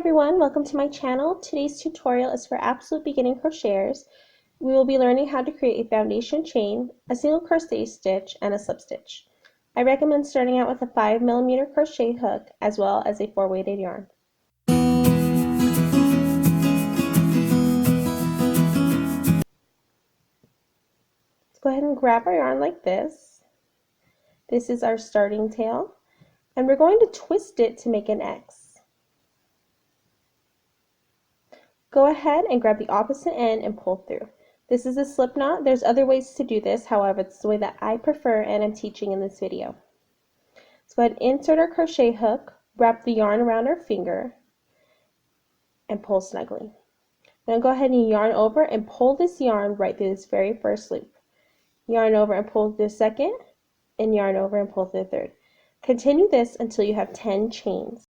everyone, welcome to my channel. Today's tutorial is for absolute beginning crocheters. We will be learning how to create a foundation chain, a single crochet stitch, and a slip stitch. I recommend starting out with a 5mm crochet hook as well as a 4-weighted yarn. Let's go ahead and grab our yarn like this. This is our starting tail, and we're going to twist it to make an X. Go ahead and grab the opposite end and pull through. This is a slip knot. There's other ways to do this, however, it's the way that I prefer and I'm teaching in this video. Let's go ahead and insert our crochet hook, wrap the yarn around our finger, and pull snugly. Then go ahead and yarn over and pull this yarn right through this very first loop. Yarn over and pull through the second, and yarn over and pull through the third. Continue this until you have 10 chains.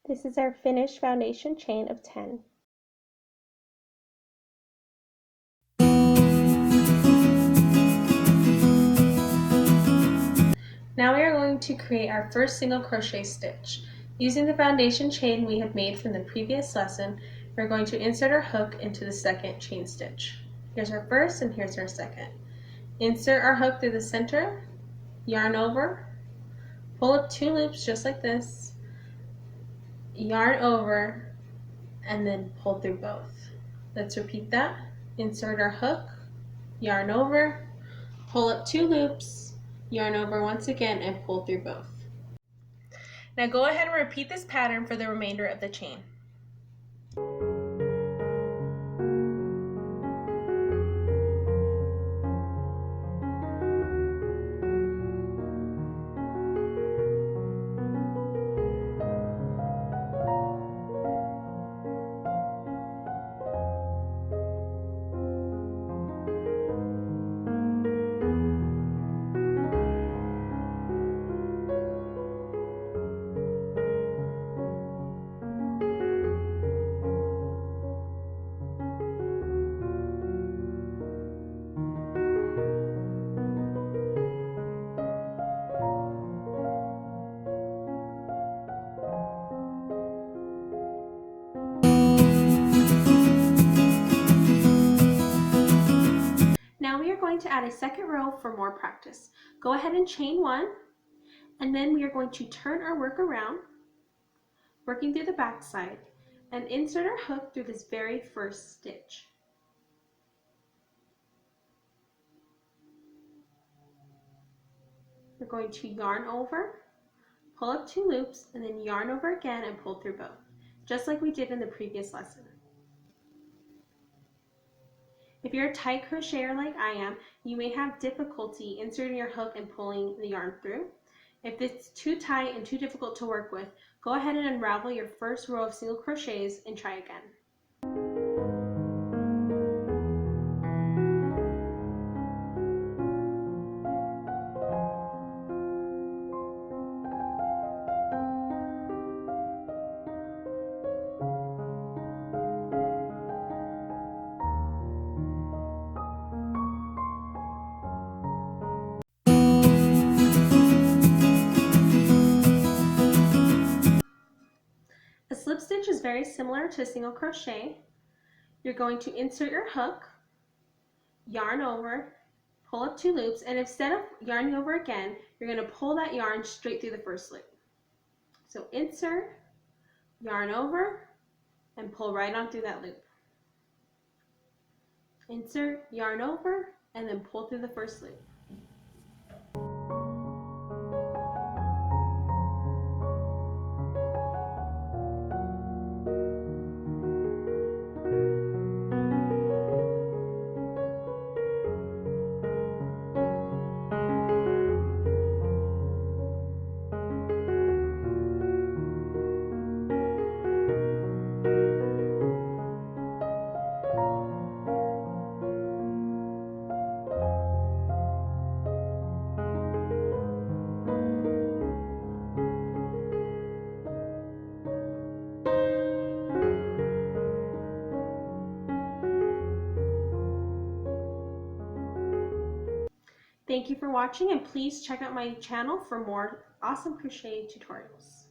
This is our finished foundation chain of 10. Now we are going to create our first single crochet stitch. Using the foundation chain we have made from the previous lesson, we're going to insert our hook into the second chain stitch. Here's our first and here's our second. Insert our hook through the center, yarn over, pull up 2 loops just like this, yarn over, and then pull through both. Let's repeat that. Insert our hook, yarn over, pull up 2 loops, yarn over once again, and pull through both. Now go ahead and repeat this pattern for the remainder of the chain. Now we are going to add a second row for more practice. Go ahead and chain 1, and then we are going to turn our work around, working through the back side, and insert our hook through this very first stitch. We're going to yarn over, pull up 2 loops, and then yarn over again and pull through both, just like we did in the previous lesson. If you're a tight crocheter like I am, you may have difficulty inserting your hook and pulling the yarn through. If it's too tight and too difficult to work with, go ahead and unravel your first row of single crochets and try again. A slip stitch is very similar to a single crochet. You're going to insert your hook, yarn over, pull up 2 loops, and instead of yarning over again, you're going to pull that yarn straight through the first loop. So insert, yarn over, and pull right on through that loop. Insert, yarn over, and then pull through the first loop. Thank you for watching, and please check out my channel for more awesome crochet tutorials.